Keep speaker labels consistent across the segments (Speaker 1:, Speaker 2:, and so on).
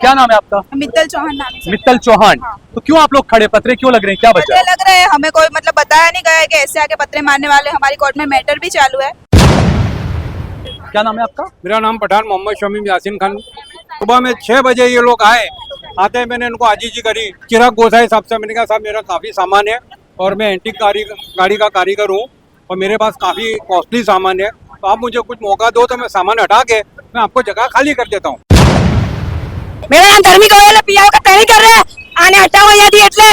Speaker 1: क्या नाम है आपका?
Speaker 2: मित्तल चौहान नाम है।
Speaker 1: मित्तल चौहान।
Speaker 2: हाँ।
Speaker 1: तो क्यों आप लोग खड़े, पत्रे क्यों लग रहे हैं, क्या वजह?
Speaker 2: पत्रे लग रहे हैं, हमें कोई मतलब बताया नहीं गया है कि ऐसे आके पत्रे मारने वाले। हमारी कोर्ट में मैटर भी चालू है।
Speaker 1: क्या नाम है आपका?
Speaker 3: मेरा नाम पठान मोहम्मद शमीम यासीन खान। सुबह में 6 बजे ये लोग आए, आते ही मैंने इनको आजीजी करी। चिराग गोसाई साहब से मैंने कहा साहब मेरा काफ़ी सामान है और मैं एंटीक गाड़ी का कारीगर हूँ और मेरे पास काफ़ी कॉस्टली सामान है, तो आप मुझे कुछ मौका दो तो मैं सामान हटा के मैं आपको जगह खाली कर देता हूँ।
Speaker 4: मेरा नाम धर्मी गोयल पियाओ का तैयारी कर रहे हैं, आने हटाओ यदि એટલે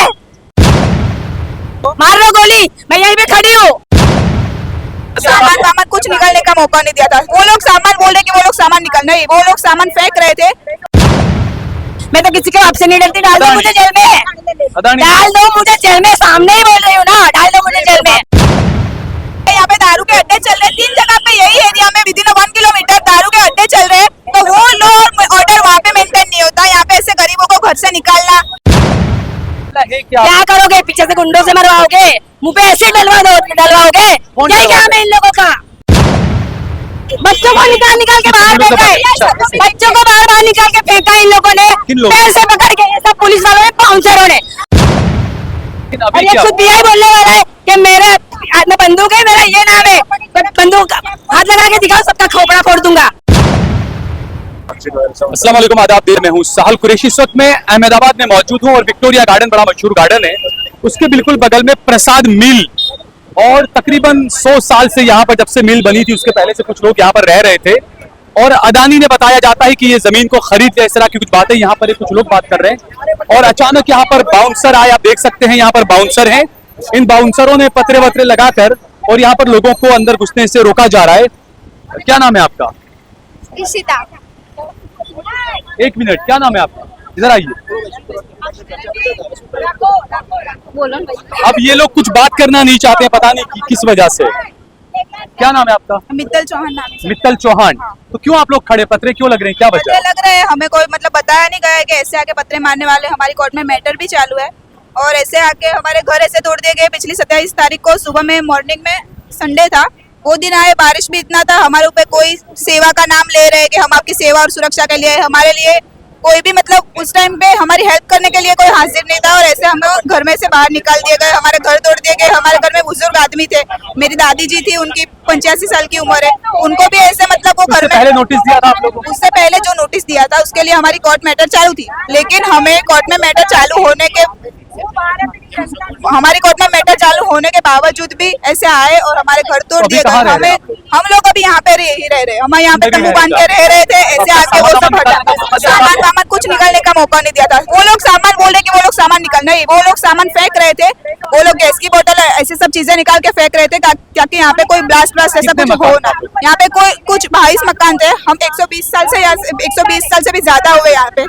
Speaker 4: मार लो गोली, मैं यहीं पे खड़ी हूँ।
Speaker 2: सामान कुछ निकालने का मौका नहीं दिया था। वो लोग सामान बोल रहे कि वो लोग सामान निकाल, नहीं, वो लोग सामान फेंक रहे थे।
Speaker 4: मैं तो किसी के बाप से नहीं डरती, डाल दो मुझे जेल में, डाल दो मुझे जेल में, सामने ही बोल रही हूँ ना, डाल दो मुझे जेल में।
Speaker 2: यहाँ पे दारू के अड्डे चल रहे हैं 3 जगह पे, यही एरिया में विदिन 1 किलोमीटर दारू के अड्डे चल रहे हैं, तो वो लोग ऑर्डर वहाँ पे मेंटेन नहीं होता। यहाँ पे ऐसे गरीबों को घर से निकालना।
Speaker 4: क्या करोगे, पीछे से गुंडों से मरवाओगे, मुंह पे ऐसे डलवाओगे, क्या काम है इन लोगों का? बच्चों को निकाल के बाहर फेंका है, बच्चों को बाहर निकाल के फेंका इन लोगों ने, पैर से पकड़ के, ये सब पुलिस वालों ने, बाउंसरों ने। और ये खुद भी बोलने वाला है कि मेरे हाथ में बंदूक है, मेरा ये नाम है, बंदूक हाथ लगा के दिखाओ, सबका खोपड़ा फोड़ दूंगा।
Speaker 1: अस्सलाम वालेकुम, आदाब। देर में हूँ साहल कुरैशी। इस वक्त मैं अहमदाबाद में मौजूद हूँ और विक्टोरिया गार्डन बड़ा मशहूर गार्डन है, उसके बिल्कुल बगल में प्रसाद मिल। और तकरीबन 100 साल से यहाँ पर, जब से मिल बनी थी उसके पहले से कुछ लोग यहाँ पर रह रहे थे और अदानी ने बताया जाता है कि ये जमीन को खरीद लिया, इस तरह की कुछ बातें यहाँ पर कुछ लोग बात कर रहे हैं। और अचानक यहाँ पर बाउंसर आए, आप देख सकते हैं यहाँ पर बाउंसर हैं। इन बाउंसरों ने पत्रे वत्रे लगाकर और यहाँ पर लोगों को अंदर घुसने से रोका जा रहा है। क्या नाम है आपका?
Speaker 2: इशिता।
Speaker 1: 1 मिनट, क्या नाम है आपका? इधर आइए। अब ये लोग कुछ बात करना नहीं चाहते, पता नहीं किस वजह से। क्या नाम है आपका?
Speaker 2: मित्तल चौहान नाम है।
Speaker 1: मित्तल चौहान। तो क्यों आप लोग खड़े, पत्रे क्यों लग रहे हैं, क्या वजह?
Speaker 2: पत्रे लग रहे हैं, हमें कोई मतलब बताया नहीं गया है कि ऐसे आके पत्रे मारने वाले। हमारी कोर्ट में मैटर भी चालू है और ऐसे आके हमारे घर ऐसे तोड़ दिए गए। पिछली 27 तारीख को सुबह में, मॉर्निंग में, संडे था, वो दिन आए, बारिश भी इतना था। हमारे ऊपर कोई सेवा का नाम ले रहे हैं कि हम आपकी सेवा और सुरक्षा के लिए, हमारे लिए कोई भी मतलब उस टाइम पे हमारी हेल्प करने के लिए कोई हाजिर नहीं था। और ऐसे हमें घर में से बाहर निकाल दिए गए, हमारे घर तोड़ दिए गए। हमारे घर में बुजुर्ग आदमी थे, मेरी दादी जी थी, उनकी 85 साल की उम्र है, उनको भी ऐसे मतलब वो घर में
Speaker 1: पहले नोटिस दिया था आप लोगों को?
Speaker 2: उससे पहले जो नोटिस दिया था उसके लिए हमारी कोर्ट मैटर चालू थी, लेकिन हमें कोर्ट में मैटर चालू होने के के बावजूद भी ऐसे आए और हमारे घर तोड़ दिए गए। हम लोग अभी यहाँ पे ही रह रहे, हम यहाँ पे तंबू बांध के रह रहे थे। ऐसे आके वो सब सामान कुछ निकालने का मौका नहीं दिया था। वो लोग सामान बोल रहे कि वो लोग सामान निकाल, नहीं, वो लोग सामान फेंक रहे थे। वो लोग गैस की बोतल ऐसे सब चीजें निकाल के फेंक रहे थे ताकि यहाँ पे कोई ब्लास्ट ऐसा कुछ हो ना। यहाँ पे कोई कुछ 22 मकान थे। हम 120 साल से भी ज्यादा हुए यहाँ पे।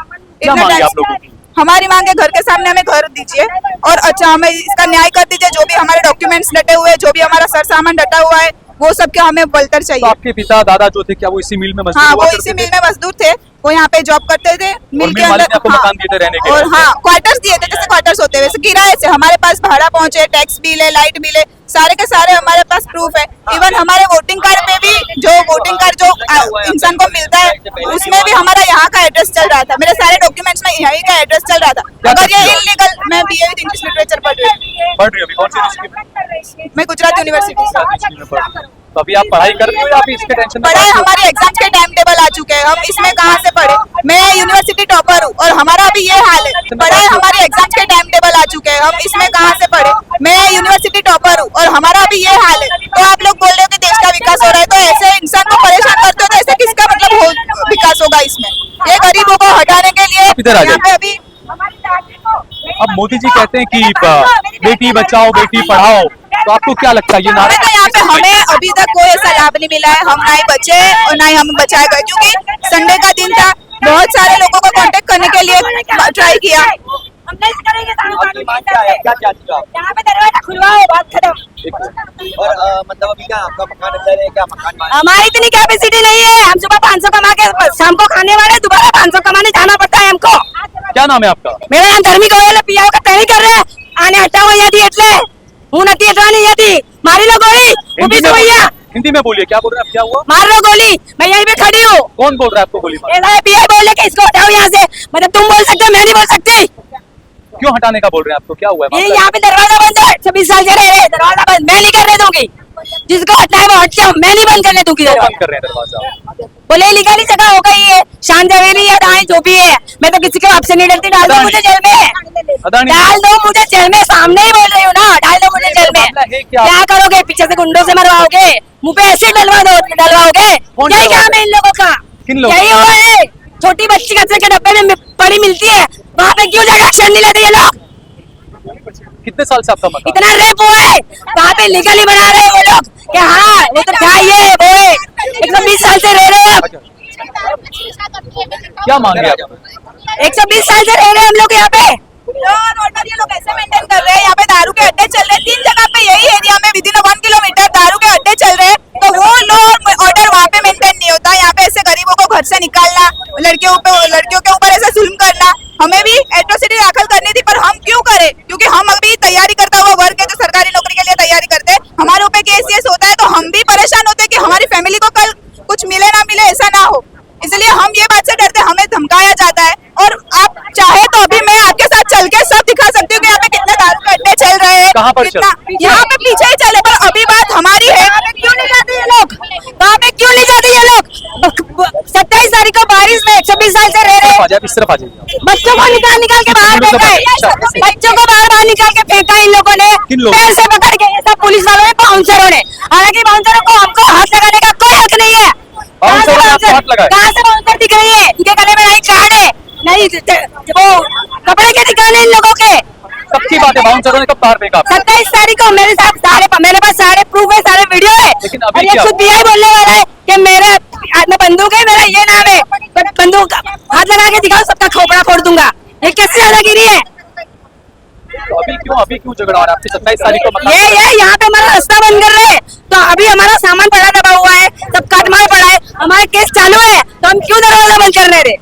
Speaker 2: हमारी मांग है घर के सामने हमें घर दीजिए और अच्छा हमें इसका न्याय कर दीजिए। जो भी हमारे डॉक्यूमेंट्स डटे हुए हैं, जो भी हमारा सर सामान डटा हुआ है, वो सब क्या हमें बलतर चाहिए।
Speaker 1: तो आपके पिता दादा जो थे, क्या वो इसी मिल में मजदूर?
Speaker 2: हाँ, वो इसी मिल में मजदूर थे, वो यहाँ पे जॉब करते थे मिल के अंदर।
Speaker 1: मकान दिए थे रहने के
Speaker 2: और हाँ, क्वार्टर्स दिए थे, जैसे क्वार्टर्स होते हैं वैसे किराए से। हमारे पास भाड़ा पहुंचे, टैक्स बिल है, लाइट बिल है, सारे के सारे हमारे पास प्रूफ है। इवन हमारे वोटिंग कार्ड पे भी, जो वोटिंग कार्ड जो इंसान को मिलता है, उसमें भी हमारा यहाँ का एड्रेस चल रहा था। मेरे सारे डॉक्यूमेंट्स में यहीं का एड्रेस चल रहा था। अगर ये इलीगल, मैं BA विद इंग्लिश लिटरेचर पढ़ रही हूँ। मैं गुजरात यूनिवर्सिटी से।
Speaker 1: तो अभी आप पढ़ाई कर रही हो या अभी इसके टेंशन में?
Speaker 2: पढ़ाई, हमारे एग्जाम्स के टाइम टेबल आ चुके हैं, हम इसमें कहाँ से पढ़े। मैं यूनिवर्सिटी टॉपर हूँ और हमारा भी ये हाल है। पढ़ाई, हमारे एग्जाम्स के टाइम टेबल आ चुके हैं, हम इसमें कहाँ से पढ़े। मैं यूनिवर्सिटी टॉपर हूँ और हमारा भी ये हाल है। तो आप लोग बोल रहे हो कि देश का विकास हो रहा है, तो ऐसे इंसान को परेशान करते हो तो ऐसे किसका मतलब विकास होगा इसमें? ये गरीबों को हटाने के लिए यहाँ पे अभी
Speaker 1: अब मोदी जी कहते हैं कि बेटी बचाओ बेटी पढ़ाओ, तो आपको क्या लगता है ये नारा?
Speaker 2: तो यहाँ पे हमें अभी तक कोई ऐसा लाभ नहीं मिला है। हम ना ही बचे और ना ही हम बचाए गए, क्योंकि संडे का दिन था। बहुत सारे लोगों को कांटेक्ट करने के लिए ट्राई किया।
Speaker 4: हम नहीं करेंगे, यहाँ पे दरवाजा खुलवाओ, बात खत्म।
Speaker 5: और मतलब अभी क्या आपका मकान अंदर है, क्या मकान?
Speaker 4: हमारी इतनी कैपेसिटी नहीं है। हम सुबह 500 कमा के शाम को खाने वाले, दोबारा 500 कमाने जाना पड़ता है हमको।
Speaker 1: क्या नाम है आपका?
Speaker 4: मेरा नाम धर्मी गोयल पियाओ का तैयारी कर रहे हैं, आने हटाओ यदि એટલે હું નથી હટવાની યદી મારી લો ગોળી ઊભી છો અહીંયા
Speaker 1: हिंदी में बोलिए, क्या बोल रहे हैं आप, क्या हुआ?
Speaker 4: मार लो गोली, मैं यहीं पे खड़ी हूँ।
Speaker 1: कौन बोल रहा है आपको गोली मार?
Speaker 4: ऐसा पीए बोल के इसको हटाओ यहाँ से, मतलब तुम बोल सकते हो, मैं नहीं बोल सकती।
Speaker 1: क्यों हटाने का बोल रहे हैं आपको, क्या हुआ है?
Speaker 4: ये यहाँ पे दरवाजा बंद है, 26 साल से रह रहे, दरवाजा बंद मैं नहीं करने दूंगी। जिसको हटना है वो हट जाओ, मैं नहीं बंद करने दूंगी
Speaker 1: क्यों
Speaker 4: दरवाजा।
Speaker 1: बंद कर रहे हैं दरवाजा?
Speaker 4: बोले लीगली जगह हो गई है, शांत जवेरी है, दाएं जो भी है, मैं तो किसी के बाप से नहीं डरती। डाल दो मुझे जेल में,
Speaker 1: अदानी
Speaker 4: डाल दो मुझे जेल में, सामने ही बोल रही हूँ ना, डाल दो मुझे जेल में। क्या करोगे, पीछे से गुंडों से मरवाओगे, मुंह पे ऐसे डलवाओगे, यही काम है इन लोगों का।
Speaker 1: किन लोगों
Speaker 4: यही हुआ है, छोटी बच्ची कचरे के डब्बे में पड़ी मिलती है, वहाँ पे क्यों जाकर एक्शन नहीं लेते ये लोग?
Speaker 1: कितने साल से आपका मकान?
Speaker 4: इतना रेप हुआ है, वहाँ पे लीगली बना रहे हैं वो लोग कि हाँ वो तो क्या ये वो है, 120 साल से रह रहे हैं आप।
Speaker 1: क्या मांगे आप?
Speaker 4: 120 साल से रह रहे हैं हम लोग यहाँ पे।
Speaker 2: लॉ और ऑर्डर ये लोग ऐसे मेंटेन कर रहे हैं। यहाँ पे दारू के अड्डे चल रहे हैं 3 जगह पे, यही एरिया में विदिन 1 किलोमीटर दारू के अड्डे चल रहे हैं। तो वो लॉ और ऑर्डर वहाँ पे मेंटेन नहीं होता। यहाँ पे ऐसे गरीबों को घर से निकालना, लड़कियों के ऊपर ऐसे जुल्म करना, हमें भी एट्रोसिटी दाखिल करनी थी, पर हम क्यों करें? क्योंकि हम अभी तैयारी करता हुआ वर्ग है जो सरकारी नौकरी के लिए तैयारी करते हैं, हमारे ऊपर केस होता है तो हम भी परेशान होते हैं कि हमारी फैमिली को कल कुछ मिले ना मिले, ऐसा ना हो। इसलिए हम ये बात से डरते, हमें धमकाया जाता है। और आप चाहे तो अभी मैं आपके साथ चल के सब दिखा सकती हूँ कि यहाँ पे कितने दारू के अड्डे चल रहे हैं।
Speaker 1: कहाँ पर
Speaker 2: कितना यहाँ पे पीछे ही चले, पर अभी बात हमारी है।
Speaker 4: क्यों नहीं जाते ये लोग, वहाँ पे क्यों नहीं जाते ये लोग? 27 तारीख को बारिश में 26 साल से रह रहे हैं,
Speaker 1: इस तरफ आ जाइए।
Speaker 4: बच्चों को निकाल के बाहर फेंका है, बच्चों को बाहर निकाल के फेंका इन लोगों ने,
Speaker 1: किन लोगों
Speaker 4: पैर से पकड़ के, ये सब पुलिस वालों ने, बाउंसरों ने। हालांकि बाउंसरों को हमको हाथ लगाने का कोई हक नहीं है।
Speaker 1: बाउंसरों ने आपको हाथ लगाया?
Speaker 4: कहाँ से बाउंसर दिख रही है? इनके गले में नहीं कार्ड है, नहीं वो कपड़े के दिखाने इन लोगों के।
Speaker 1: सबकी बात है, बाउंसरों ने कब बाहर फेंका?
Speaker 4: 27 तारीख को मेरे पास सारे प्रूफ है, सारे वीडियो है।
Speaker 1: लेकिन अभी
Speaker 4: और ये
Speaker 1: क्या?
Speaker 4: खुद भी बोलने वाला है कि मेरे हाथ में बंदूक है, मेरा ये नाम है, बट बंदूक हाथ लगा के दिखाओ, सबका खोपड़ा फोड़ दूंगा। ये किससे ज्यादा गिरी है?
Speaker 1: तो अभी क्यों झगड़ा हो रहा है आपसे? 27 तारीख को मकान
Speaker 4: ये यहाँ पे हमारा रास्ता बंद कर रहे हैं, तो अभी हमारा सामान पड़ा दबा हुआ है, सब काटमार पड़ा है, हमारे केस चालू है, तो हम क्यों दरवाजा बंद करने दे?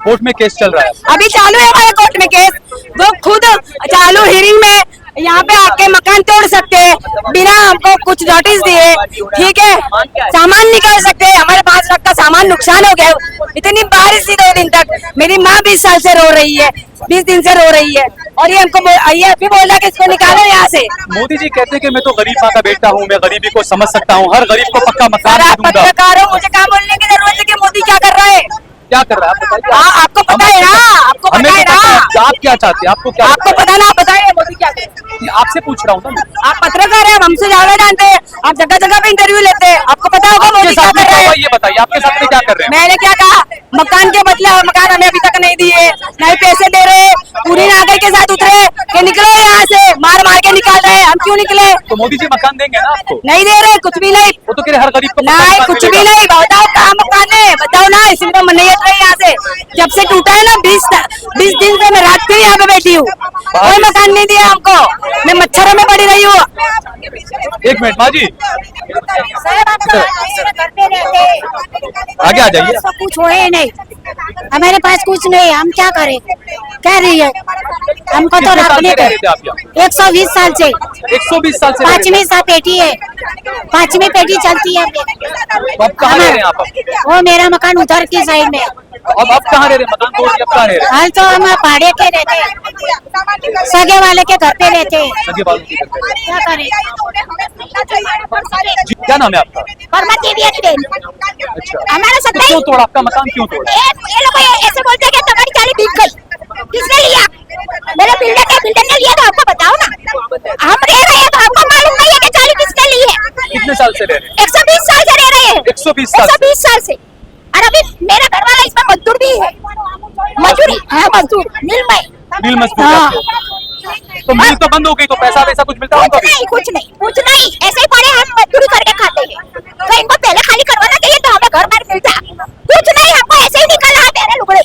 Speaker 1: कोर्ट में केस चल रहा है।
Speaker 4: अभी चालू है हमारे कोर्ट में केस, वो खुद चालू हियरिंग में यहाँ पे आके मकान तोड़ सकते हैं बिना हमको कुछ नोटिस दिए, ठीक है, सामान निकाल सकते हैं। हमारे 5 लाख का सामान नुकसान हो गया, इतनी बारिश थी 2 दिन तक। मेरी माँ 20 साल से रो रही है, 20 दिन से रो रही है, और ये हमको ये अभी बोल रहा है कि इसको निकालो यहाँ से।
Speaker 1: मोदी जी कहते हैं कि मैं तो गरीब माँ का बेटा हूँ, मैं गरीबी को समझ सकता हूँ, हर गरीब को पक्का मकान
Speaker 4: आप
Speaker 1: दूंगा।
Speaker 4: पत्रकार हो, मुझे क्या बोलने की जरूरत है कि मोदी क्या कर रहा है?
Speaker 1: क्या कर रहा है आप बताइए?
Speaker 4: हाँ, आपको पता है ना, आपको
Speaker 1: हमें
Speaker 4: पता है
Speaker 1: तो पता है,
Speaker 4: ना,
Speaker 1: आप क्या चाहते हैं? आपको क्या
Speaker 4: आपको पता ना, आप बताइए मोदी क्या करे?
Speaker 1: आपसे पूछ रहा हूँ ना।
Speaker 4: आप पत्रकार हैं, हम हमसे ज्यादा जानते हैं, आप जगह जगह पे इंटरव्यू लेते हैं, आपको पता होगा मोदी क्या कर रहे हैं।
Speaker 1: ये बताइए आपके साथ में क्या कर रहे हैं?
Speaker 4: मैंने क्या कहा? मकान के बदले मकान हमें अभी तक नहीं दिए, नहीं पैसे दे रहे, पूरी नागर के साथ उतरे कि निकलो यहाँ से, मार मार के निकाल रहे हैं। हम क्यों निकले?
Speaker 1: तो मोदी जी मकान देंगे ना आपको?
Speaker 4: नहीं दे रहे, कुछ भी नहीं।
Speaker 1: वो तो कह रहे हर गरीब को पक्का
Speaker 4: नहीं,
Speaker 1: मकान
Speaker 4: कुछ भी
Speaker 1: मिलेगा।
Speaker 4: नहीं। बताओ कहाँ मकान है, बताओ ना, इसलिए तो नहीं हट रही यहाँ से। जब से टूटा है ना 20 दिन से मैं रात को यहाँ पे बैठी हूँ, कोई मकान नहीं दिया हमको, मैं मच्छरों में पड़ी रही हूँ।
Speaker 1: 1 मिनट माँ जी, आगे आ जाइए।
Speaker 6: कुछ है नहीं, हमारे पास कुछ नहीं, हम क्या करें? कह रही है हमको तो
Speaker 1: कितने साल
Speaker 6: रखने
Speaker 1: से रह रहे
Speaker 6: दे।
Speaker 1: थे आप यहाँ?
Speaker 6: 120 साल से,
Speaker 1: 120 साल से रह रहे थे।
Speaker 6: 5वीं सा पेटी है, 5वीं पेटी चलती है।
Speaker 1: तो अब कहाँ रह रहे हैं आप?
Speaker 6: वो मेरा मकान उधर की साइड में।
Speaker 1: अब कहाँ रह रहे हैं? मकान तोड़ के अब कहाँ रह रहे हैं?
Speaker 6: हाल तो हम पहाड़े के रहते हैं, सगे वाले के घर पे रहते हैं।
Speaker 1: सगे वालों की घर पे।
Speaker 6: क्या करें?
Speaker 1: जी, क्या नाम है आपका?
Speaker 6: फरमाती भी है।
Speaker 1: अच्छा,
Speaker 6: हमारा
Speaker 1: तो क्यों तोड़ा आपका मकान, क्यों तोड़ा?
Speaker 6: ये लोग ऐसे बोलते हैं कि तुम्हारी चाली बिक गई। किसने लिया? मेरे बिल्डर ने लिया, तो आपको बताओ ना। हम रह रहे हैं तो हमको मालूम नहीं है कि चाली किसने ली है।
Speaker 1: कितने साल से रह रहे हैं?
Speaker 6: 120 साल से रह रहे हैं।
Speaker 1: 120 साल से।
Speaker 6: 120 साल से। और अभी मेरा घर वाला इसमें मजदूर भी है, मजदूरी, हाँ मजदूर, मिल में।
Speaker 1: मिल मजदूर
Speaker 6: हाँ।
Speaker 1: करते हैं। तो मिल तो बंद हो गई, तो पैसा वैसा कुछ मिलता होगा?
Speaker 6: कुछ नहीं, ऐसे ही पड़े हम मजदूरी करके खाते हैं। तो इनको पहले खाली करवाना चाहिए तो हमें घर बार मिलता। कुछ नहीं, हमको ऐसे ही निकाला है, मेरे लुगड़े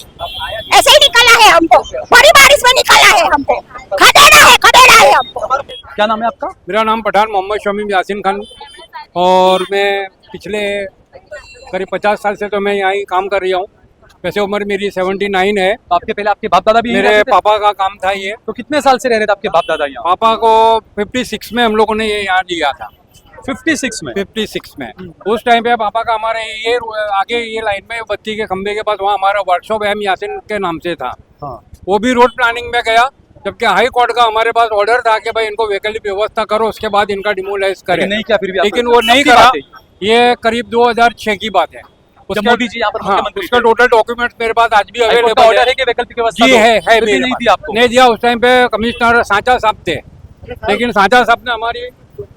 Speaker 6: ऐसे ही निकाला है हमको, बड़ी बारिश में निकाला है हमको, खदेड़ा है हमको।
Speaker 1: क्या नाम है आपका?
Speaker 3: मेरा नाम पठान मोहम्मद शमीम यासीन खान, और मैं पिछले करीब 50 साल से तो मैं यहाँ ही काम कर रही हूँ। वैसे उम्र मेरी 79 है।
Speaker 1: तो आपके पहले आपके बाप दादा भी यहीं
Speaker 3: मेरे
Speaker 1: रहते थे?
Speaker 3: पापा का काम था ये।
Speaker 1: तो कितने साल से रह रहे थे आपके बाप दादा यहाँ?
Speaker 3: पापा को 56 में हम लोगों ने ये यहाँ लिया था।
Speaker 1: 56 में
Speaker 3: 56 में उस टाइम पे पापा का हमारे ये आगे ये लाइन में बत्ती के खंबे के पास वहाँ हमारा वर्कशॉप एम यासिन के नाम से था।
Speaker 1: हाँ।
Speaker 3: वो भी रोड प्लानिंग में गया, जबकि हाई कोर्ट का हमारे पास ऑर्डर था कि भाई इनको वैकल्पिक व्यवस्था करो, उसके बाद इनका डिमोलाइज करें।
Speaker 1: नहीं किया फिर भी आपने?
Speaker 3: लेकिन वो नहीं करा। ये करीब 2006 की बात है।
Speaker 1: जब मोदी जी यहाँ पर मुख्यमंत्री
Speaker 3: उसका टोटल डॉक्यूमेंट मेरे पास आज भी
Speaker 1: हाईकोर्ट का ऑर्डर है कि वैकल्पिक व्यवस्था
Speaker 3: जी
Speaker 1: दो?
Speaker 3: है
Speaker 1: फिर भी
Speaker 3: मेरे
Speaker 1: नहीं
Speaker 3: पास।
Speaker 1: दिया आपको?
Speaker 3: नहीं दिया। उस टाइम पे कमिश्नर सांचा साहब थे, लेकिन सांचा साहब ने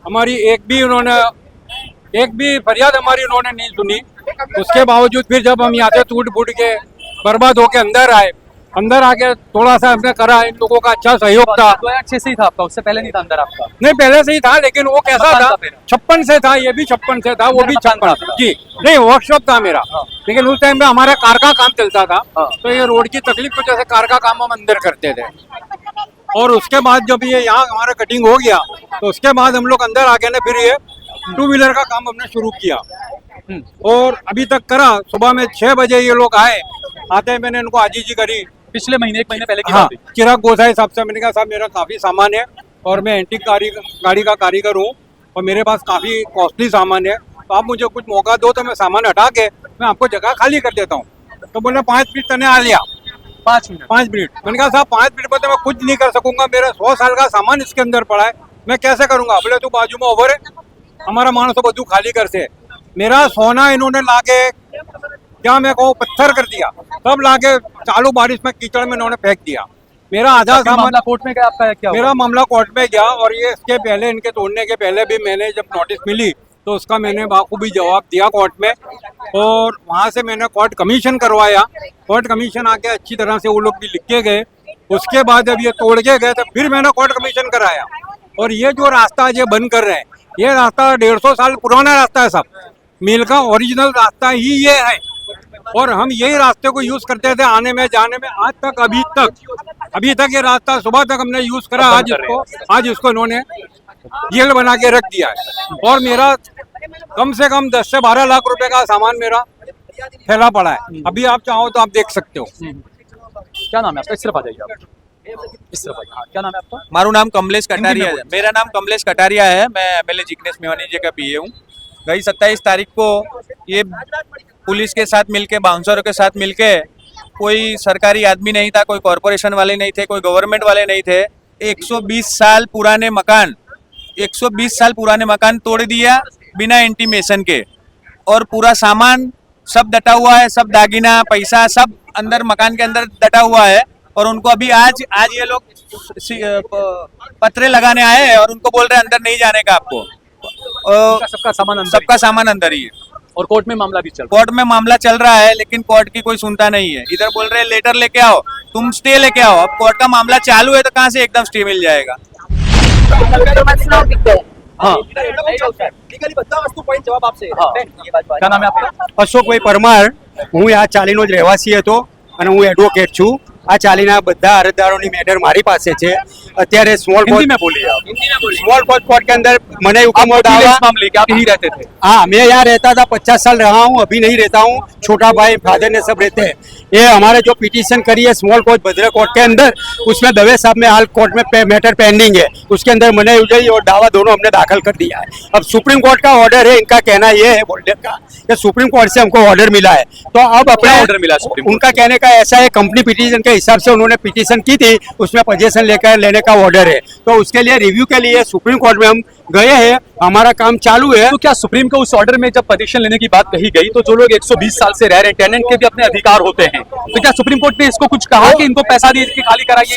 Speaker 3: हमारी एक भी फरियाद हमारी उन्होंने नहीं सुनी। उसके बावजूद फिर जब हम यहाँ से टूट फूट के बर्बाद होके अंदर आके थोड़ा सा हमने करा, इन लोगों का अच्छा सहयोग था।
Speaker 1: 2006 से ही था आपका, उससे पहले नहीं था अंदर आपका?
Speaker 3: नहीं, पहले से ही था, लेकिन वो कैसा
Speaker 1: मकान
Speaker 3: था,
Speaker 1: था मेरा।
Speaker 3: 56 से था, ये भी 56 से था, वो भी
Speaker 1: मकान
Speaker 3: 56
Speaker 1: था।
Speaker 3: जी। नहीं, वर्कशॉप था मेरा। लेकिन उस टाइम पे हमारा कार का काम चलता था,
Speaker 1: हाँ।
Speaker 3: तो ये रोड की तकलीफ की वजह से कार का काम हम अंदर करते थे। और उसके बाद जब ये यहाँ हमारा कटिंग हो गया, तो उसके बाद हम लोग अंदर आ गए ना, फिर ये 2 व्हीलर का काम हमने शुरू किया और अभी तक करा। सुबह में 6 बजे ये लोग आते हैं, मैंने इनको आजीजी करी।
Speaker 1: पिछले महीने 1 महीने पहले की
Speaker 3: हाँ,
Speaker 1: बात है।
Speaker 3: चिराग गोसाई साहब से मैंने कहा साहब मेरा काफी सामान है और मैं एंटीक गाड़ी का कारीगर हूँ और मेरे पास काफी कॉस्टली सामान है, तो आप मुझे कुछ मौका दो तो मैं सामान हटा के मैं आपको जगह खाली कर देता हूँ। तो बोले 5 मिनट तने आ लिया।
Speaker 1: 5 मिनट?
Speaker 3: 5 मिनट। मैंने कहा साहब 5 मिनट में तो मैं कुछ नहीं कर सकूंगा, मेरा 100 साल का सामान इसके अंदर पड़ा है, मैं कैसे करूंगा? बोले तू बाजू में ओवर है, हमारा मानस बधु खाली कर से। मेरा सोना इन्होंने लाके क्या मैं कहूँ पत्थर कर दिया, तब लाके चालू बारिश में कीचड़ में इन्होंने फेंक दिया। मेरा आधा सामान
Speaker 1: मामला कोर्ट में गया आपका? क्या
Speaker 3: मेरा मामला कोर्ट में गया और ये इसके पहले, इनके तोड़ने के पहले भी मैंने जब नोटिस मिली तो उसका मैंने बाखूबी जवाब दिया कोर्ट में, और वहाँ से मैंने कोर्ट कमीशन करवाया। कोर्ट कमीशन आके अच्छी तरह से वो लोग भी लिख के गए। उसके बाद जब ये तोड़ के गए तो फिर मैंने कोर्ट कमीशन कराया। और ये जो रास्ता ये बंद कर रहे हैं, ये रास्ता 150 साल पुराना रास्ता है साहब, मिल का ओरिजिनल रास्ता ही ये है और हम यही रास्ते को यूज करते थे आने में जाने में, आज तक अभी तक ये रास्ता सुबह तक हमने यूज करा। आज इसको इन्होंने जेल बना के रख दिया है और मेरा कम से कम 10 से 12 लाख रुपए का सामान मेरा फैला पड़ा है। अभी आप चाहो तो आप देख सकते हो।
Speaker 1: क्या नाम है आपका? इस तरफ आ जाइए आप, इस तरफ आइए। हाँ, क्या नाम है आपका?
Speaker 7: मारू नाम कमलेश कटारिया
Speaker 1: हिंदी
Speaker 7: है।
Speaker 1: में
Speaker 7: मेरा नाम कमलेश कटारिया है। मैं एमएलए जिग्नेश मेवानी जी का पीए हूँ। गई 27 तारीख को ये पुलिस के साथ मिलके, बाउंसरों के साथ मिलके, कोई सरकारी आदमी नहीं था, कोई कॉरपोरेशन वाले नहीं थे, कोई गवर्नमेंट वाले नहीं थे, 120 साल पुराने मकान तोड़ दिया बिना इंटीमेशन के, और पूरा सामान सब डटा हुआ है, सब दागिना पैसा सब अंदर मकान के अंदर डटा हुआ है। और उनको अभी आज ये लोग पत्रे लगाने आए हैं और उनको बोल रहे हैं अंदर नहीं जाने का आपको।
Speaker 1: सबका सामान अंदर
Speaker 7: सबका सामान अंदर ही है
Speaker 1: और कोर्ट में मामला भी चल रहा
Speaker 7: कोर्ट में मामला चल रहा है, लेकिन कोर्ट की कोई सुनता नहीं है। इधर बोल रहे हैं लेटर लेके आओ, तुम स्टे लेके आओ। अब कोर्ट का मामला चालू है तो कहाँ से एकदम स्टे मिल जाएगा?
Speaker 1: है। हाँ,
Speaker 5: લીગલી બધા વસ્તુ પોઈન્ટ જવાબ આપશે
Speaker 1: हाँ।
Speaker 5: ये बात
Speaker 1: क्या नाम है आपका?
Speaker 8: અશોકભાઈ પરમાર, હું આ ચાલીનો જ રહેવાસી હતો અને હું એડવોકેટ છું। આ ચાલીના બધા અરજદારોની મેટર મારી પાસે છે। અત્યારે
Speaker 1: हिंदी में बोलिए आप।
Speaker 8: स्मॉल कोर्ट के अंदर મને હુકમો
Speaker 1: आप
Speaker 8: દાवा।
Speaker 1: इस मामले के आप यही रहते थे?
Speaker 8: हाँ, मैं यहाँ रहता था, 50 साल रहा हूँ, अभी नहीं रहता हूँ। छोटा भाई फादर ने सब रहते हैं। ये हमारे जो पिटीशन करी है स्मॉल कोर्ट भद्रा कोर्ट के अंदर, उसमें दवे साहब में हाल कोर्ट में मैटर पेंडिंग है। उसके अंदर मने उजई और दावा दोनों हमने दाखिल कर दिया है। अब सुप्रीम कोर्ट का ऑर्डर है, इनका कहना ये है बोल्डर का कि सुप्रीम कोर्ट से हमको ऑर्डर मिला है। तो अब अपना
Speaker 1: क्या ऑर्डर मिला सुप्रीम कोर्ट?
Speaker 8: उनका कहने का ऐसा है, कंपनी पिटीशन के हिसाब से उन्होंने पिटीशन की थी, उसमें पोजीशन लेने का ऑर्डर है। तो उसके लिए रिव्यू के लिए सुप्रीम कोर्ट में हम गए हैं, हमारा काम चालू है।
Speaker 1: तो क्या सुप्रीम को उस ऑर्डर में जब पटिशन लेने की बात कही गई, तो जो लोग 120 साल से रह रहे हैं, टेनेंट के भी अपने अधिकार होते हैं, तो क्या सुप्रीम कोर्ट ने इसको कुछ कहा कि इनको पैसा दिए कि खाली कराइए?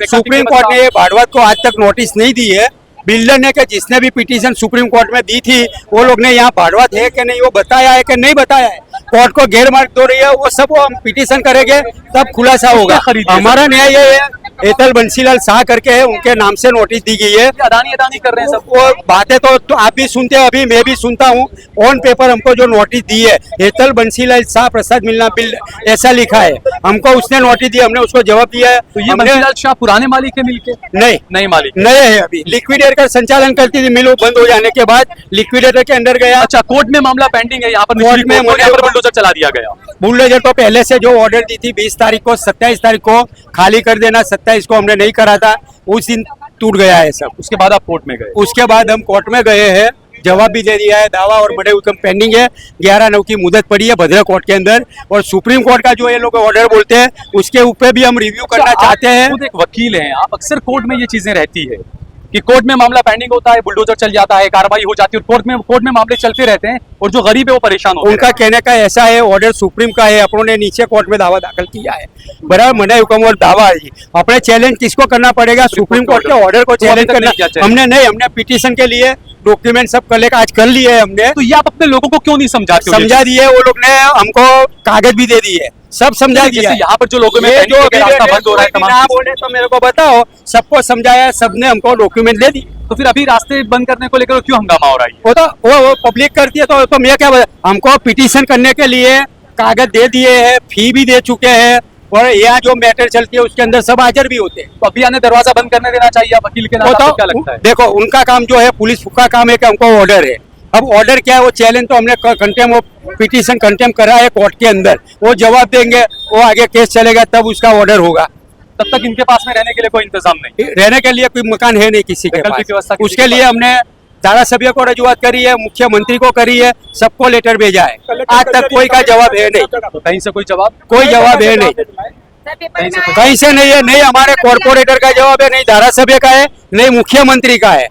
Speaker 8: सुप्रीम कोर्ट ने ये भाड़वत को आज तक नोटिस नहीं दी है। बिल्डर ने, कि जिसने भी पिटीशन सुप्रीम कोर्ट में दी थी, वो लोग ने यहाँ भाड़वत है कि नहीं वो बताया है कि नहीं बताया है। कोर्ट को गैर मार्ग दो रही है, वो सब हम पिटीशन करेंगे तब खुलासा होगा। हमारा न्याय ये है, एतल बंसीलाल शाह करके है, उनके नाम से नोटिस दी गई है।
Speaker 1: अदानी कर रहे हैं सब।
Speaker 8: वो बातें तो आप भी सुनते हैं, अभी मैं भी सुनता हूँ। ऑन पेपर हमको जो नोटिस दी है, एतल बंसीलाल शाह प्रसाद मिलना बिल ऐसा लिखा है, हमको उसने नोटिस दिया, हमने उसको जवाब दिया है।
Speaker 1: तो ये बंसीलाल शाह पुराने मालिक है मिल के?
Speaker 8: नहीं,
Speaker 1: नए मालिक?
Speaker 8: नए है। अभी लिक्विडेटर का संचालन करती थी, मिल बंद हो जाने के बाद लिक्विडेटर के अंदर गया।
Speaker 1: अच्छा, कोर्ट में मामला पेंडिंग है यहाँ पर?
Speaker 8: कोर्ट में
Speaker 1: बुलडोजर चला दिया गया।
Speaker 8: बुलडोजर तो पहले से जो ऑर्डर दी थी 20 तारीख को, 27 तारीख को खाली कर देना, 27 को हमने नहीं करा था, उस दिन टूट गया है सब।
Speaker 1: उसके बाद आप कोर्ट में गए?
Speaker 8: उसके बाद हम कोर्ट में गए हैं जवाब भी दे दिया है, दावा और बड़े हुक्म पेंडिंग है। 11/9 की मुदत पड़ी है भद्रक कोर्ट के अंदर, और सुप्रीम कोर्ट का जो ये लोग ऑर्डर बोलते हैं उसके ऊपर भी हम रिव्यू करना चाहते हैं।
Speaker 1: खुद एक वकील हैं आप, अक्सर कोर्ट में ये चीजें रहती है कि कोर्ट में मामला पेंडिंग होता है, बुलडोजर चल जाता है, कार्रवाई हो जाती है और कोर्ट में मामले चलते रहते हैं और जो गरीब है वो परेशान होते
Speaker 8: उनका कहने का ऐसा है, ऑर्डर सुप्रीम का है, अपनों ने नीचे कोर्ट में दावा दाखिल किया है, बराबर मना हुक्म और दावा है। अपने चैलेंज किसको करना पड़ेगा? सुप्रीम कोर्ट के ऑर्डर को चैलेंज करना। हमने पिटीशन के लिए डॉक्यूमेंट सब कलेक्ट कर लिए है हमने।
Speaker 1: तो ये आप अपने लोगों को क्यों नहीं समझाते?
Speaker 8: समझा दिए, वो लोग ने हमको कागज भी दे दिए, सब समझा दिया।
Speaker 1: यहाँ पर जो लोगों में
Speaker 8: जो
Speaker 1: रास्ता बंद हो रहा है तमाम
Speaker 8: बोले तो मेरे को बताओ, सबको समझाया, सबने हमको डॉक्यूमेंट दे दी।
Speaker 1: तो फिर अभी रास्ते बंद करने को लेकर क्यों हंगामा हो रहा है?
Speaker 8: वो तो वो पब्लिक करती है, तो मैं क्या हमको पिटीशन करने के लिए कागज दे दिए हैं, फी भी दे चुके हैं, और यहाँ जो मैटर चलती है उसके अंदर सब हाजिर भी होते हैं।
Speaker 1: तो अभी आने दरवाजा बंद करने देना चाहिए वकील के नाम,
Speaker 8: तो
Speaker 1: क्या लगता है?
Speaker 8: देखो उनका काम जो है, पुलिस का काम है कि हमको ऑर्डर है। अब ऑर्डर क्या है, वो चैलेंज तो हमने कंटेम, वो पिटीशन कंटेम करा है कोर्ट के अंदर, वो जवाब देंगे, वो आगे केस चलेगा, तब उसका ऑर्डर होगा।
Speaker 1: तब तक इनके पास में रहने के लिए कोई इंतजाम नहीं,
Speaker 8: रहने के लिए कोई मकान है नहीं किसी के
Speaker 1: वैकल्पिक व्यवस्था
Speaker 8: पास। उसके लिए हमने धारा सभ्य को रजूआत करी है, मुख्यमंत्री को करी है, सबको लेटर भेजा है, आज तक कोई का जवाब है नहीं।
Speaker 1: तो कहीं से कोई जवाब
Speaker 8: है नहीं, कहीं से नहीं है, नहीं हमारे कॉर्पोरेटर का जवाब है, नहीं धारा सभ्य का है, नहीं मुख्यमंत्री का है,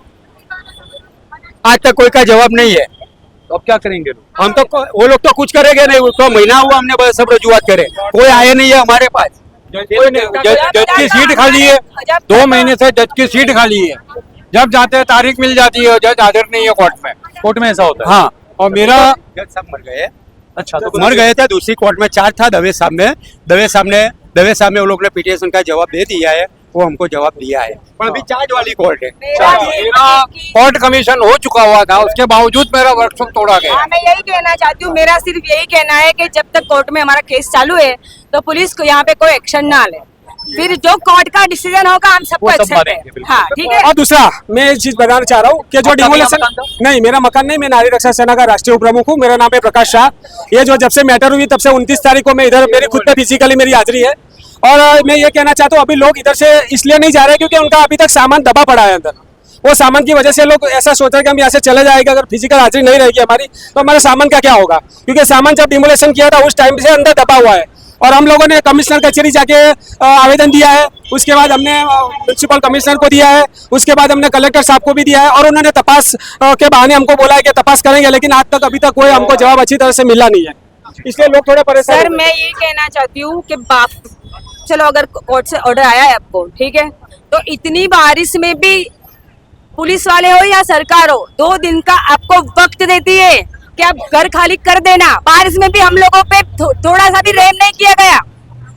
Speaker 8: आज तक कोई का जवाब नहीं है।
Speaker 1: तो अब क्या करेंगे लोग?
Speaker 8: हम तो वो लोग तो कुछ करेंगे नहीं, तो महीना हुआ हमने सब रजूआत करे, कोई आए नहीं है हमारे पास।
Speaker 3: जज की सीट खाली है, 2 महीने से जज की सीट खाली है, जब जाते हैं तारीख मिल जाती है, जज हाजिर नहीं है कोर्ट में
Speaker 1: ऐसा होता है।
Speaker 8: हाँ,
Speaker 3: और मेरा
Speaker 8: जज साहब मर गए।
Speaker 1: अच्छा, तो
Speaker 8: मर गए थे, दूसरी कोर्ट में चार्ज था दवे साहब ने वो लोग ने पिटीशन का जवाब दे दिया है, वो हमको जवाब दिया है, पर अभी चार्ज वाली कोर्ट है।
Speaker 3: मेरा कोर्ट कमीशन हो चुका हुआ था, उसके बावजूद मेरा वर्कशॉप तोड़ा गया।
Speaker 4: मैं यही कहना चाहती हूँ, मेरा सिर्फ यही कहना है कि जब तक कोर्ट में हमारा केस चालू है तो पुलिस को यहाँ पे कोई एक्शन ना ले, फिर जो कोर्ट का डिसीजन होगा हम सबको
Speaker 1: वो सब
Speaker 4: एक्सेप्ट है।
Speaker 1: मानेंगे, बिल्कुल।
Speaker 4: हाँ ठीक है।
Speaker 9: और दूसरा मैं एक चीज बताना चाह रहा हूँ कि जो
Speaker 1: आपका
Speaker 9: डिमोलेशन,
Speaker 1: मकान था?
Speaker 9: नहीं मेरा मकान नहीं, मैं नारी रक्षा सेना का राष्ट्रीय उपप्रमुख हूँ, मेरा नाम है प्रकाश शाह। ये जो जब से मैटर हुई तब से 29 तारीख को मैं इधर, मेरी खुद पे फिजिकली मेरी हाजिरी है, और मैं ये कहना चाहता हूँ अभी लोग इधर से इसलिए नहीं जा रहे क्योंकि उनका अभी तक सामान दबा पड़ा है अंदर। वो सामान की वजह से लोग ऐसा सोच रहे हैं कि हम यहाँ से चले जाएंगे, अगर फिजिकल हाजिरी नहीं रहेगी हमारी तो हमारे सामान का क्या होगा, क्योंकि सामान जब डिमोलेशन किया था उस टाइम से अंदर दबा हुआ है। और हम लोगों ने कमिश्नर कचहरी जाके आवेदन दिया है, उसके बाद हमने म्युनिसिपल कमिश्नर को दिया है, उसके बाद हमने कलेक्टर साहब को भी दिया है, और उन्होंने तपास के बहाने हमको बोला है कि तपास करेंगे, लेकिन आज तक अभी तक कोई हमको जवाब अच्छी तरह से मिला नहीं है, इसलिए लोग थोड़े परेशान।
Speaker 4: सर मैं ये कहना चाहती हूँ कि चलो अगर कोर्ट से ऑर्डर आया है आपको, ठीक है, तो इतनी बारिश में भी पुलिस वाले हो या सरकार हो, 2 दिन का आपको वक्त देती है कि आप घर खाली कर देना। बारिश में भी हम लोगों पे थोड़ा सा भी रहम नहीं किया गया।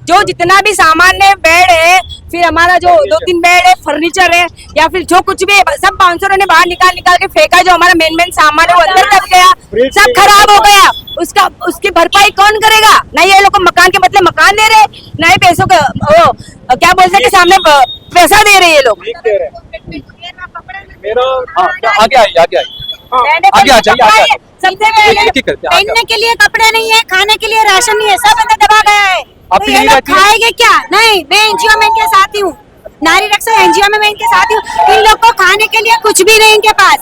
Speaker 4: जो जितना भी सामान है, बेड है, फिर हमारा जो 2-3 बेड है, फर्नीचर है, या फिर जो कुछ भी है, सब बाउंसरों ने बाहर निकाल के फेंका। जो हमारा मेन सामान है वो अंदर दब गया, सब खराब हो गया। उसकी भरपाई कौन करेगा? ना ये लोग मकान के बदले मकान दे रहे, ना ही पैसों का वो क्या बोलते हैं कि सामने पैसा दे रहे ये लोग।
Speaker 1: आगे आइए
Speaker 6: सबसे पहले पहनने के लिए कपड़े नहीं है, खाने के लिए राशन नहीं है, सब अंदर दबा गया है।
Speaker 1: आप
Speaker 6: तो ये लोग खाएंगे क्या? नहीं, मैं एनजीओ में इनके साथ ही हूँ, नारी रक्षा एनजीओ में मैं इनके साथ ही हूँ। इन लोग को खाने के लिए कुछ भी नहीं, इनके पास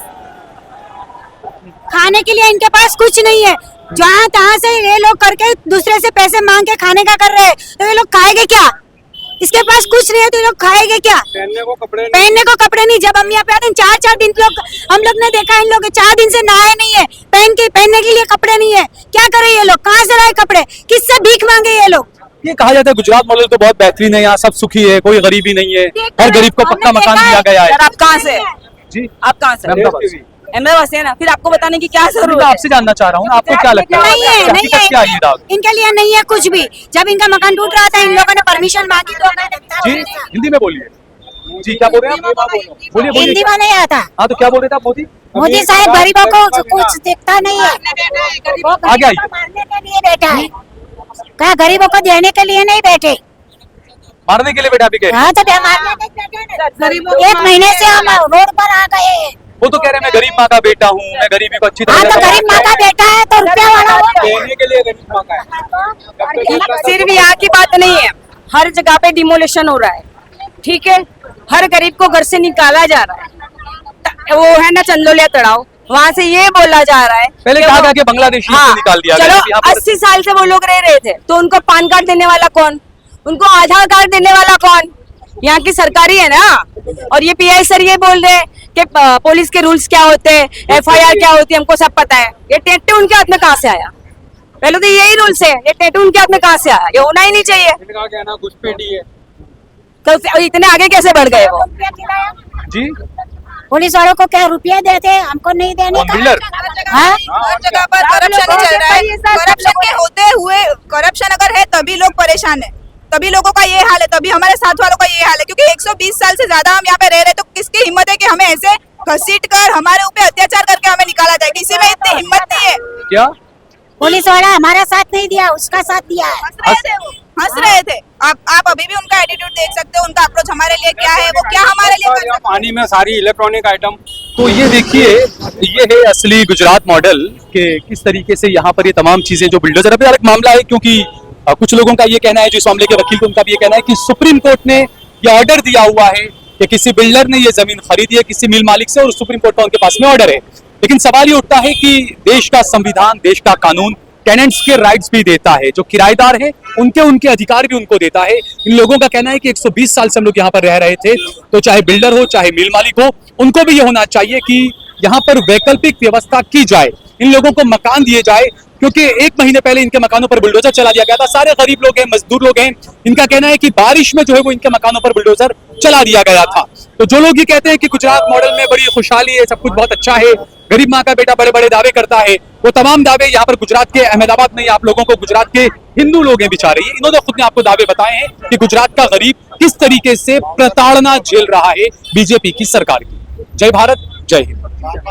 Speaker 6: खाने के लिए इनके पास कुछ नहीं है। जहाँ तहाँ से ये लोग करके दूसरे से पैसे मांग के खाने का कर रहे हैं, तो ये लोग खाएंगे क्या? इसके पास कुछ नहीं है तो ये लोग खाएंगे क्या?
Speaker 3: पहनने को
Speaker 6: कपड़े नहीं। जब हम यहाँ पे आते हैं 4-4 दिन हम लोग ने देखा, इन लोग 4 दिन से नहाए नहीं है, पहनने के लिए कपड़े नहीं है। क्या करे ये लोग? कहाँ से लाए कपड़े? किससे भीख मांगे ये लोग?
Speaker 1: ये कहा जाता है गुजरात मॉडल तो बहुत बेहतरीन है, यहाँ सब सुखी है, कोई गरीबी नहीं है, हर गरीब को पक्का मकान दिया गया है।
Speaker 4: आप कहाँ से?
Speaker 1: जी
Speaker 4: आप कहाँ से? अहमदाबाद से ना, फिर आपको बताने की क्या जरूरत
Speaker 1: मैं
Speaker 4: है?
Speaker 1: आपसे जानना चाह रहा हूँ, आपको क्या लगता है?
Speaker 6: नहीं है, नहीं
Speaker 1: क्या ये दाग?
Speaker 6: है, इनके लिए नहीं है कुछ भी। जब इनका मकान टूट रहा था, इन लोगों ने परमिशन मांगी तो
Speaker 1: जी हिंदी में बोलिए। जी क्या बोल रहे हैं आप? बोलिए
Speaker 6: हिंदी में नहीं आता।
Speaker 1: हाँ तो क्या बोल रहे थे आप?
Speaker 6: मोदी साहब गरीबों को कुछ दिखता नहीं है,
Speaker 1: आगे आइए।
Speaker 6: मारने के लिए बैठा है। क्या गरीबों को देने के लिए नहीं बैठे?
Speaker 1: मारने के लिए बेटा भी गए?
Speaker 6: हाँ तो मारने के लिए 1 महीने से हम रोड पर आ गए हैं।
Speaker 1: वो तो कह रहे हैं मैं गरीब माँ का बेटा हूँ, मैं गरीबी को अच्छी
Speaker 6: हाँ
Speaker 1: तरह
Speaker 6: तो गरीब माँ का बेटा है तो रुपया वाला
Speaker 3: देने के लिए गरीब माँ का है।
Speaker 4: सिर्फ यहाँ की बात नहीं है, हर जगह पे डिमोलेशन हो रहा है, ठीक है। हर गरीब को घर से निकाला जा रहा है। वो है ना चंदोलिया तड़ाव, वहाँ से ये बोला जा रहा है
Speaker 1: पहले
Speaker 4: कि
Speaker 1: कहा
Speaker 4: वो-
Speaker 1: गया कि बांग्लादेशियों को निकाल दिया गया।
Speaker 4: चलो
Speaker 1: यहाँ पर-
Speaker 4: 80 साल से वो लोग रह रहे थे, तो उनको पान कार्ड देने वाला कौन, उनको आधार कार्ड देने वाला कौन? यहाँ की सरकारी है ना। और ये पीआई सर ये बोल रहे हैं कि पुलिस के रूल्स क्या होते हैं, एफआईआर क्या होती है, हमको सब पता है। ये टैटू उनके हाथ में कहाँ से आया? पहले तो यही रूल्स है, ये टैटू उनके हाथ में कहाँ से आया? ये होना ही नहीं चाहिए।
Speaker 3: इनका कहना घुसपैठी है।
Speaker 4: तो इतने आगे कैसे बढ़ गए वो?
Speaker 1: जी
Speaker 6: पुलिस वालों को क्या रुपया देते हैं, हमको नहीं देने
Speaker 1: कौन बिल्डर?
Speaker 6: हाँ?
Speaker 2: हर जगह पर करप्शन ही चल रहा है। करप्शन के होते हुए करप्शन अगर है तभी लोग परेशान है, तभी लोगों का ये हाल है, तभी हमारे साथ वालों का ये हाल है। क्योंकि 120 साल से ज्यादा हम यहाँ पे रह रहे, तो किसकी हिम्मत है कि हमें ऐसे घसीट कर हमारे ऊपर अत्याचार करके हमें निकाला जाए? किसी में इतनी हिम्मत नहीं है।
Speaker 1: क्या
Speaker 6: पुलिस वाला हमारा साथ नहीं दिया, उसका साथ दिया है।
Speaker 2: हंस रहे थे वो, हंस रहे थे। आप अभी भी उनका एटीट्यूड देख सकते हो, उनका अप्रोच हमारे लिए क्या है, वो क्या हमारे लिए कर
Speaker 3: यहाँ
Speaker 2: सकते हैं।
Speaker 3: पानी में सारी इलेक्ट्रॉनिक आइटम।
Speaker 1: तो ये देखिए, ये है असली गुजरात मॉडल के किस तरीके से यहाँ पर ये तमाम चीजें जो बिल्डोजर अभी एक मामला है, क्योंकि कुछ लोगों का ये कहना है, जो इस मामले के वकील को उनका भी ये कहना है कि सुप्रीम कोर्ट ने ये ऑर्डर दिया हुआ है कि किसी बिल्डर ने ये जमीन खरीदी है किसी मिल मालिक से, और सुप्रीम कोर्ट का उनके पास में ऑर्डर है। लेकिन सवाल ये उठता है कि देश का संविधान, देश का कानून टेनेंट्स के राइट्स भी देता है, जो किराएदार हैं उनके अधिकार भी उनको देता है। इन लोगों का कहना है कि 120 साल से हम लोग यहाँ पर रह रहे थे, तो चाहे बिल्डर हो चाहे मिल मालिक हो, उनको भी ये होना चाहिए कि यहाँ पर वैकल्पिक व्यवस्था की जाए, इन लोगों को मकान दिए जाए। क्योंकि 1 महीने पहले इनके मकानों पर बुलडोजर चला दिया गया था। सारे गरीब लोग हैं, मजदूर लोग हैं, इनका कहना है कि बारिश में जो है वो इनके मकानों पर बुलडोजर चला दिया गया था। तो जो लोग ये कहते हैं कि गुजरात मॉडल में बड़ी खुशहाली है, सब कुछ बहुत अच्छा है, गरीब माँ का बेटा बड़े बड़े दावे करता है, वो तमाम दावे यहाँ पर गुजरात के अहमदाबाद में आप लोगों को गुजरात के हिंदू लोग हैं बेचारे, इन्होंने खुद ने आपको दावे बताए हैं कि गुजरात का गरीब किस तरीके से प्रताड़ना झेल रहा है बीजेपी की सरकार की। जय भारत, जय हिंद।